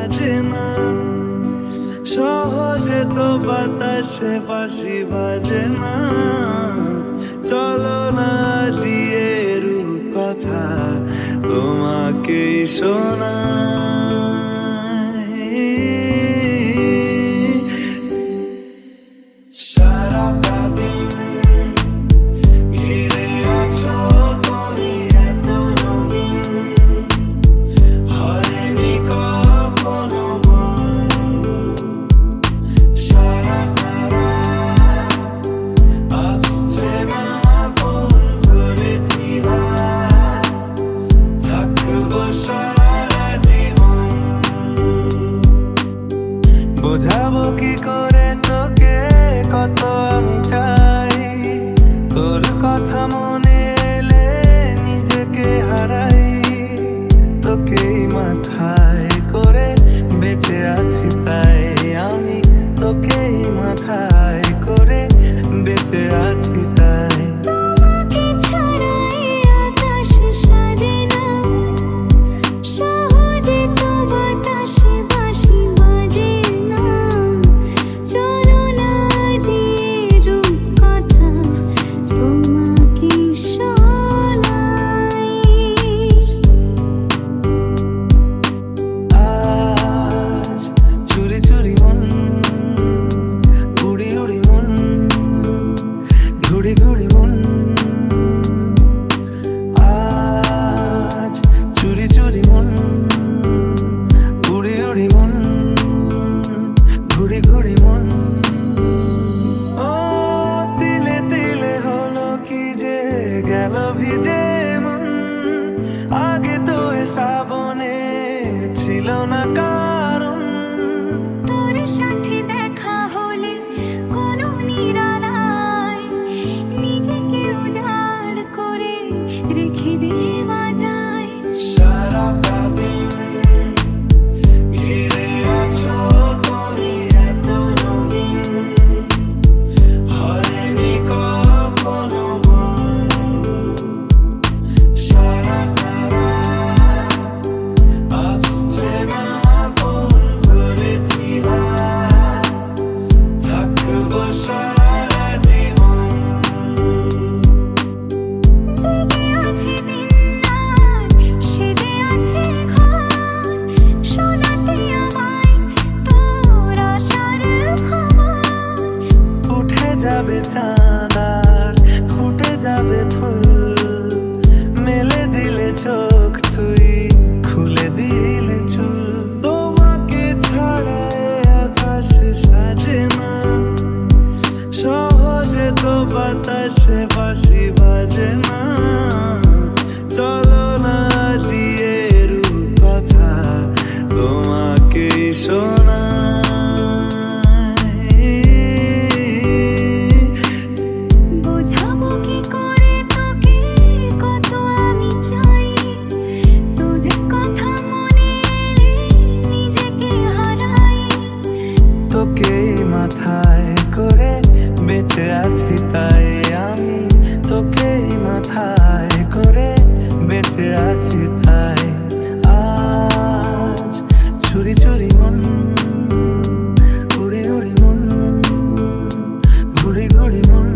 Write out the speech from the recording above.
সাজে না, সহজে তো বাতাসে বাঁশি বাজে না। চলো না জিয়ে রূপকথা তোমাকেই শোনাই। সারাটা দিন ঘিরে আছো তুমি এত রঙিন, হয়নি কখনো মন। সারাটা রাত আসছে না ঘুম, ধরেছি হাত, থাকবো সারা জীবন। বোঝাবো কি করে তোকে কত আমি চাই, তোর কথা মনে এলে নিজেকে হারাই। তোকেই মাথায় করে বেঁচে আছি তাই আমি, তোকেই মাথায় করে বেঁচে আছি তাই। তোমাকে ছাড়াই আকাশ সাজে না, সহজে তো বাতাসে বাঁশি বাজে না। চলো না জিয়ে রূপকথা তোমাকেই শোনাই। আজ চুরি চুরি মন, উড়ি উড়ি মন, ঘুড়ি ঘুড়ি মন। আজ চুরি চুরি মন, উড়ি উড়ি মন, ঘুড়ি ঘুড়ি মন। ও তিলে তিলে হলো কি যে গেল ভিজে মন, আগে তো এ শ্রাবণে ছিল না কারণ। তোর সাথে দেখা হলে কোনো নিরালায় নিজেকে উজাড় করে রেখে দেওয়া যায়। সারাটা দিন ঘিরে আছো তুমি এত রঙিন, হয়নি কখনো মন। সারাটা রাত আসছে না ঘুম, ধরেছি হাত, থাকবো সারা জীবন। জেগে আছে দিন রাত, সেজে আছে ঘর, শোনাতে আমায় তোর আশার খবর। উঠে যাবে চাঁদ আর ফুটে যাবে ফুল, মেলে দিলে চোখ তুই খুলে দিলে চুল। তোমাকে ছাড়া এ আকাশ সাজে না, সহজে তো বাতাসে বাঁশি বাজে না। চলো না জিয়ে রূপকথা তোমাকেই শোনাই। বোঝাবো কি করে তোকে কত আমি চাই, তোদের কথা মনে এলে নিজেকে হারাই। তোকেই মাথায় করে বেঁচে আছি তাই আমি, তোকেই মাথায় করে বেঁচে আছি তাই। আজ চুরি চুরি মন, উড়ি উড়ি মন, ঘুড়ি ঘুড়ি মন।